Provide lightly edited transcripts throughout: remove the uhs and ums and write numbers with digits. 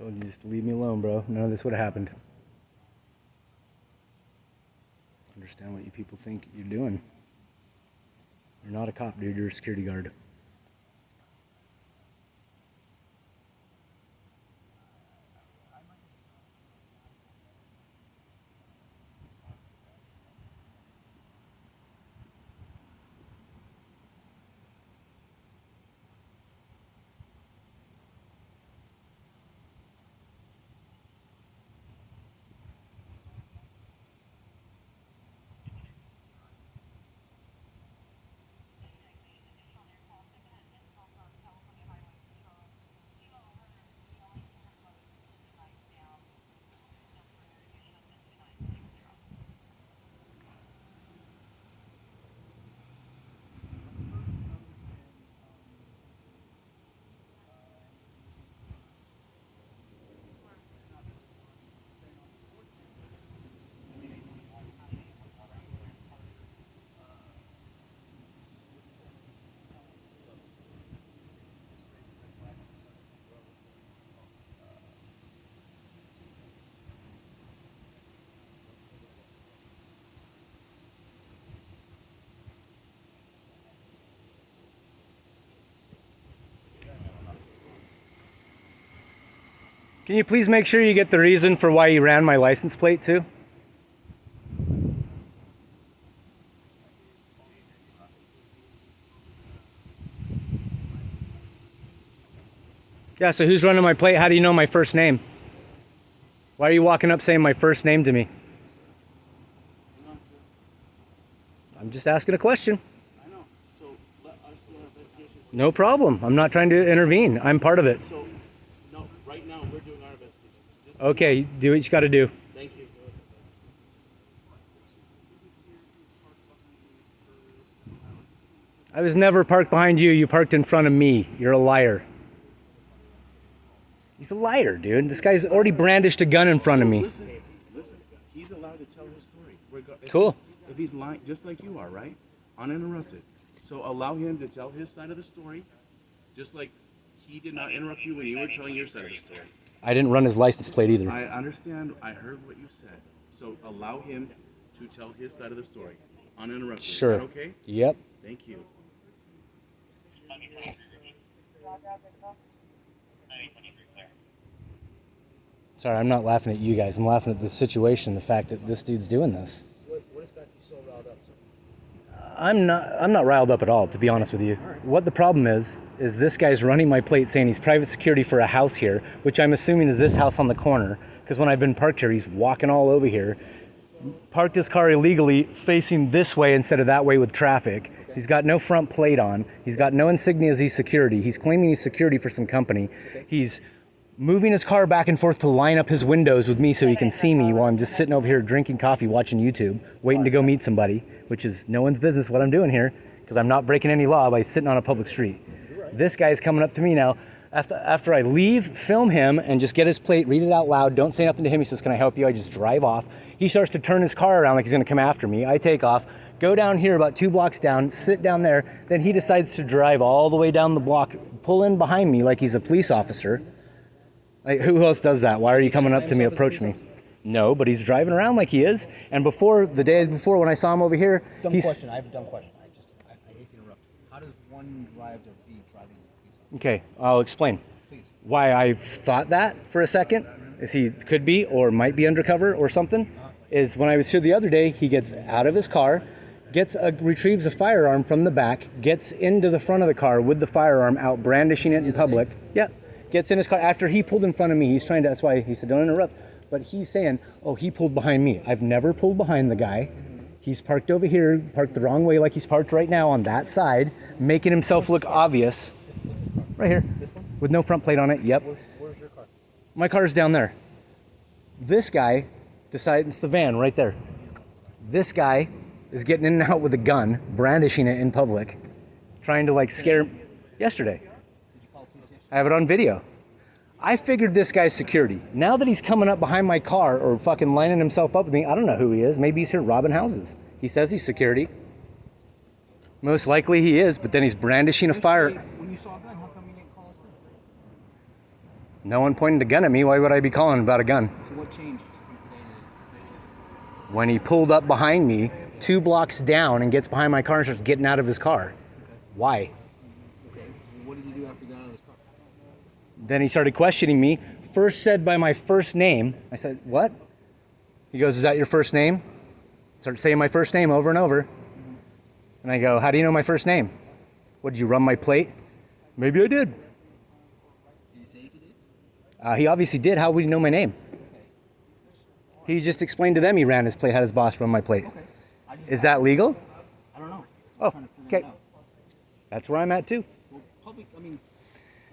Told you just to leave me alone, bro. None of this would have happened. Understand what you people think you're doing. You're not a cop, dude. You're a security guard. Can you please make sure you get the reason for why you ran my license plate too? Yeah, so who's running my plate? How do you know my first name? Why are you walking up saying my first name to me? I'm just asking a question. I know. So let us do an investigation. No problem. I'm not trying to intervene. I'm part of it. So, no, right now we're doing our investigation. Just Okay, do what you got to do. Thank you. I was never parked behind you. You parked in front of me. You're a liar. He's a liar, dude. This guy's already brandished a gun in front of me. Listen. He's allowed to tell his story. Cool. If he's lying, just like you are, right? Uninterrupted. So allow him to tell his side of the story, just like he did not interrupt you when you were telling your side of the story. I didn't run his license plate either. I understand. I heard what you said. So allow him to tell his side of the story, uninterrupted. Sure. Is that okay? Yep. Thank you. Sorry, I'm not laughing at you guys. I'm laughing at the situation, the fact that this dude's doing this. What has got you so riled up, sir? I'm not riled up at all, to be honest with you. What the problem is this guy's running my plate saying he's private security for a house here, which I'm assuming is this house on the corner, because when I've been parked here, he's walking all over here. Parked his car illegally facing this way instead of that way with traffic. Okay. He's got no front plate on. He's got no insignia as he's security. He's claiming he's security for some company. Okay. He's moving his car back and forth to line up his windows with me so he can see me while I'm just sitting over here drinking coffee, watching YouTube, waiting to go meet somebody, which is no one's business what I'm doing here, because I'm not breaking any law by sitting on a public street. This guy's coming up to me now. After I leave, film him, and just get his plate, read it out loud, don't say nothing to him. He says, "Can I help you?" I just drive off. He starts to turn his car around like he's gonna come after me. I take off, go down here about 2 blocks down, sit down there. Then he decides to drive all the way down the block, pull in behind me like he's a police officer. Like, who else does that? Why are you coming up to me, approach me? No, but he's driving around like he is. And the day before when I saw him over here, I have a dumb question. I hate to interrupt. How does one drive to be driving? Okay, I'll explain. Please. Why I thought that for a second is he could be or might be undercover or something. Is when I was here the other day, he gets out of his car, retrieves a firearm from the back, gets into the front of the car with the firearm out, brandishing it in public. Yeah, gets in his car after he pulled in front of me. He's trying to. That's why he said don't interrupt. But he's saying, oh, he pulled behind me. I've never pulled behind the guy. He's parked over here, parked the wrong way like he's parked right now on that side, making himself look obvious. Right here. This one? With no front plate on it, yep. Where's your car? My car's down there. This guy decides, it's the van right there. This guy is getting in and out with a gun, brandishing it in public, trying to scare, yesterday. Did you call police yesterday? I have it on video. I figured this guy's security. Now that he's coming up behind my car or fucking lining himself up with me, I don't know who he is. Maybe he's here robbing houses. He says he's security. Most likely he is, but then he's brandishing a fire. When you saw a gun, how come you didn't call us then? No one pointed a gun at me. Why would I be calling about a gun? So what changed from today to When he pulled up behind me 2 blocks down and gets behind my car and starts getting out of his car. Okay. Why? Okay. What did he do after he got out of his car? Then he started questioning me. First said by my first name. I said, what? He goes, is that your first name? Started saying my first name over and over. And I go, how do you know my first name? What, did you run my plate? Maybe I did. Did he say if he did? He obviously did. How would he know my name? He just explained to them he ran his plate, had his boss run my plate. Okay. Is that legal? I don't know. Oh, I'm trying to figure okay. it out. That's where I'm at too. Well,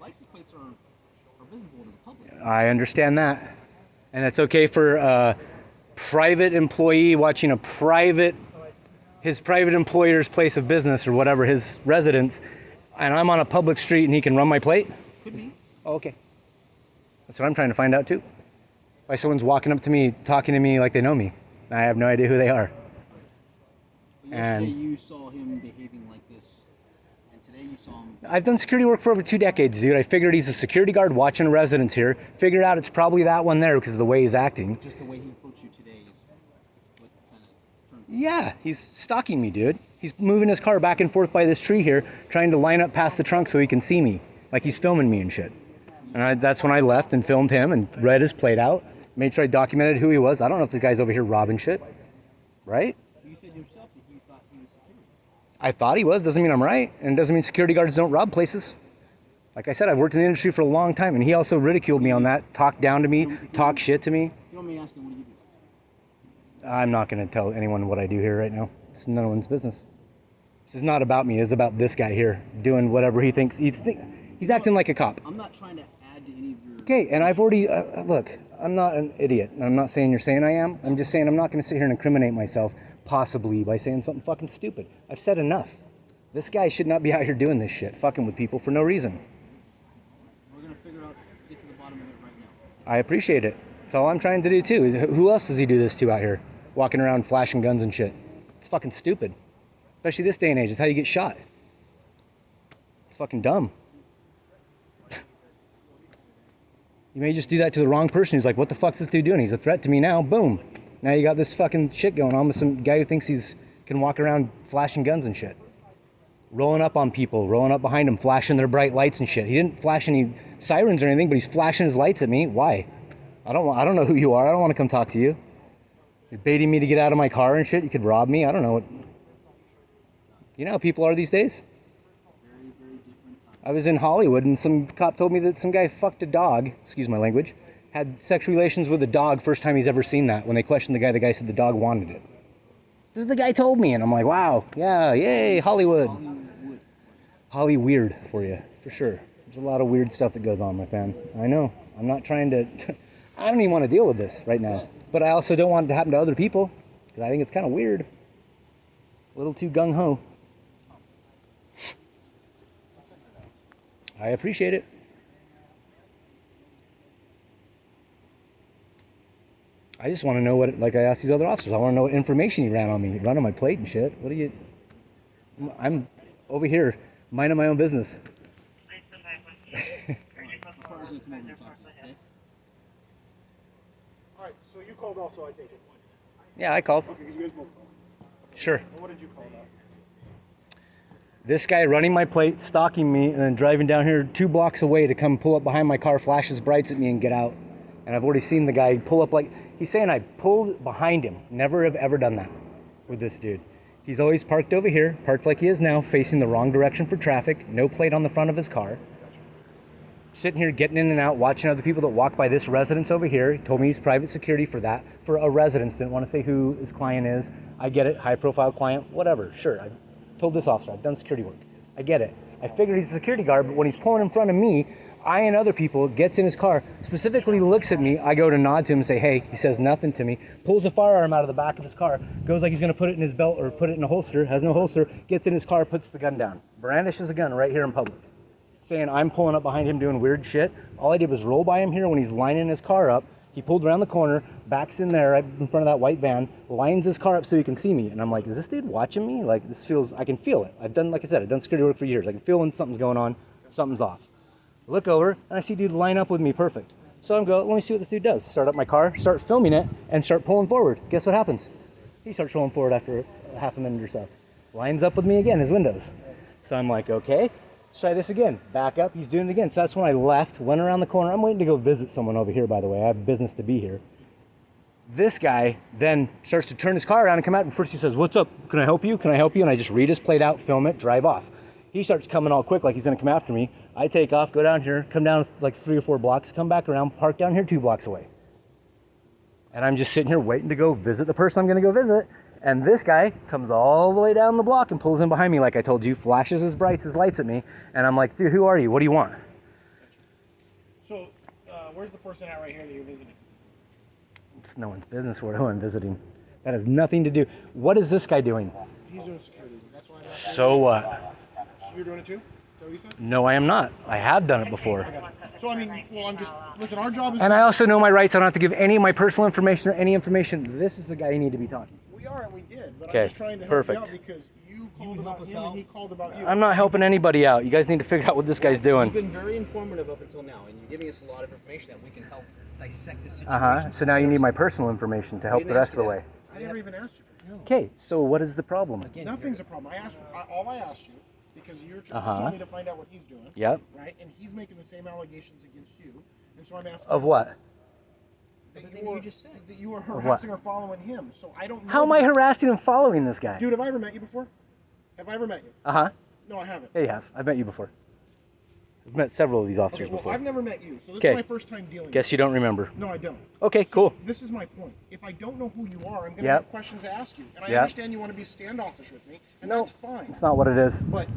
license plates are visible to the public. I understand that. And it's okay for a private employee watching his private employer's place of business or whatever, his residence, and I'm on a public street and he can run my plate? Could be. Oh, okay. That's what I'm trying to find out too. Why someone's walking up to me, talking to me like they know me. I have no idea who they are. But yesterday And you saw him behaving like this, and today you saw him. I've done security work for over 2 decades, dude. I figured he's a security guard watching a residence here. Figured out it's probably that one there because of the way he's acting. Just the way he approached you today is what kind of turned. Yeah, he's stalking me, dude. He's moving his car back and forth by this tree here, trying to line up past the trunk so he can see me. Like he's filming me and shit. And that's when I left and filmed him and read his plate out. Made sure I documented who he was. I don't know if this guy's over here robbing shit. Right? You said yourself that you thought he was security. I thought he was. Doesn't mean I'm right. And it doesn't mean security guards don't rob places. Like I said, I've worked in the industry for a long time. And he also ridiculed me on that. Talked down to me. Talked shit to me. If you don't mind me asking, what do you do? I'm not going to tell anyone what I do here right now. It's no one's business. This is not about me. It's about this guy here doing whatever he thinks. He's acting like a cop. I'm not trying to add to any of your. Okay, and I've already, look, I'm not an idiot. I'm not saying you're saying I am. I'm just saying I'm not going to sit here and incriminate myself, possibly, by saying something fucking stupid. I've said enough. This guy should not be out here doing this shit, fucking with people for no reason. We're gonna get to the bottom of it right now. I appreciate it. That's all I'm trying to do, too. Who else does he do this to out here? Walking around flashing guns and shit. It's fucking stupid. Especially this day and age. It's how you get shot. It's fucking dumb. You may just do that to the wrong person who's like, what the fuck's this dude doing? He's a threat to me now. Boom. Now you got this fucking shit going on with some guy who thinks can walk around flashing guns and shit. Rolling up on people, rolling up behind them, flashing their bright lights and shit. He didn't flash any sirens or anything, but he's flashing his lights at me. Why? I don't know who you are. I don't want to come talk to you. You're baiting me to get out of my car and shit. You could rob me. I don't know what. You know how people are these days? Very, very different time. I was in Hollywood and some cop told me that some guy fucked a dog, excuse my language, had sexual relations with a dog first time he's ever seen that. When they questioned the guy said the dog wanted it. This is the guy told me, and I'm like, wow, yeah, yay, Hollywood. Holly weird for you, for sure. There's a lot of weird stuff that goes on, my fan. I know. I'm not trying to, I don't even want to deal with this right now. But I also don't want it to happen to other people, because I think it's kind of weird. A little too gung-ho. I appreciate it. I just want to know what, like I asked these other officers, I want to know what information he ran on me. He ran on my plate and shit. What do you... I'm over here, minding my own business. Alright, so you called also, I take it. Yeah, I called. Okay, you guys both called. Sure. Well, what did you call about? This guy running my plate, stalking me, and then driving down here 2 blocks away to come pull up behind my car, flashes brights at me and get out. And I've already seen the guy pull up like... He's saying I pulled behind him. Never have ever done that with this dude. He's always parked over here, parked like he is now, facing the wrong direction for traffic, no plate on the front of his car. Sitting here getting in and out, watching other people that walk by this residence over here. He told me he's private security for a residence. Didn't want to say who his client is. I get it, high profile client, whatever, sure. I told this officer, I've done security work. I get it. I figured he's a security guard, but when he's pulling in front of me, I and other people, gets in his car, specifically looks at me. I go to nod to him and say, hey. He says nothing to me. Pulls a firearm out of the back of his car. Goes like he's going to put it in his belt or put it in a holster. Has no holster. Gets in his car, puts the gun down. Brandishes a gun right here in public. Saying I'm pulling up behind him doing weird shit. All I did was roll by him here when he's lining his car up. He pulled around the corner, backs in there right in front of that white van, lines his car up so he can see me. And I'm like, is this dude watching me? Like, this feels, I can feel it. I've done, like I said, I've done security work for years. I can feel when something's going on, something's off. Look over, and I see dude line up with me perfect. So I'm go, let me see what this dude does. Start up my car, start filming it, and start pulling forward. Guess what happens? He starts rolling forward after half a minute or so. Lines up with me again, his windows. So I'm like, okay, let's try this again. Back up, he's doing it again. So that's when I left, went around the corner. I'm waiting to go visit someone over here, by the way. I have business to be here. This guy then starts to turn his car around and come out, and first he says, what's up? Can I help you? Can I help you? And I just read his plate out, film it, drive off. He starts coming all quick like he's gonna come after me. I take off, go down here, come down like 3 or 4 blocks, come back around, park down here 2 blocks away. And I'm just sitting here waiting to go visit the person I'm gonna go visit. And this guy comes all the way down the block and pulls in behind me like I told you, flashes his lights at me. And I'm like, dude, who are you? What do you want? So, where's the person at right here that you're visiting? It's no one's business who I'm visiting. That has nothing to do. What is this guy doing? He's doing security. That's why I'm asking. So what? So you're doing it too? Is that what you said? No, I am not. I have done it before. I got you. So, I mean, well, I'm just, listen, our job is... And I also know my rights. I don't have to give any of my personal information or any information. This is the guy you need to be talking to. We are, and we did, but Okay, I'm just trying to help perfect. you out because you called about him and he called about you. I'm not helping anybody out. You guys need to figure out what this guy's You've doing. been very informative up until now, and you're giving us a lot of information that we can help dissect the situation. So now you need my personal information to help the rest of the way. I never even asked you for that. Okay, so what is the problem? Nothing's a problem. All I asked you, because you're trying to find out what he's doing. Yep. Right? And he's making the same allegations against you. And so I'm asking... Of what? You just said that you were harassing or following him. So I don't know... How am I harassing and following this guy? Dude, have I ever met you before? Have I ever met you? No, I haven't. Yeah, you have. I've met you before. I've met several of these officers Okay, well, before. I've never met you, so this Okay. is my first time dealing Guess you don't remember. No, I don't. Okay, cool. This is my point. If I don't know who you are, I'm going to Yep. have questions to ask you. And I Yep. understand you want to be standoffish with me, and that's fine. It's not what it is. But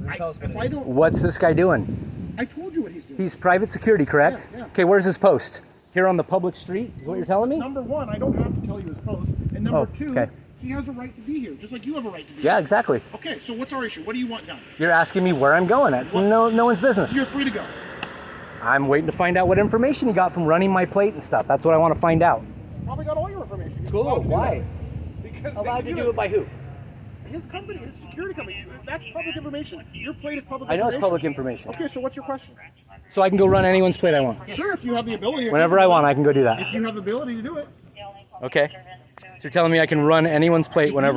if I don't... What's this guy doing? I told you what he's doing. He's private security, correct? Yeah, yeah. Okay, where's his post? Here on the public street? Is what you're telling me? Number one, I don't have to tell you his post. And number two, okay. he has a right to be here, just like you have a right to be Yeah, here. exactly. Okay, so what's our issue? What do you want done? You're asking me where I'm going. It's no one's business. You're free to go. I'm waiting to find out what information he got from running my plate and stuff. That's what I want to find out. Probably got all your information. He's Cool. allowed to do Why? that. Because they Allowed can to do it by who? his company, his security company. That's public information. Your plate is public I know information. it's public information. Okay, so what's your question? So I can go run anyone's plate I want. Sure, if you have the ability. Whenever I want, I can go do that. If you have the ability to do it. Okay. So you're telling me I can run anyone's plate whenever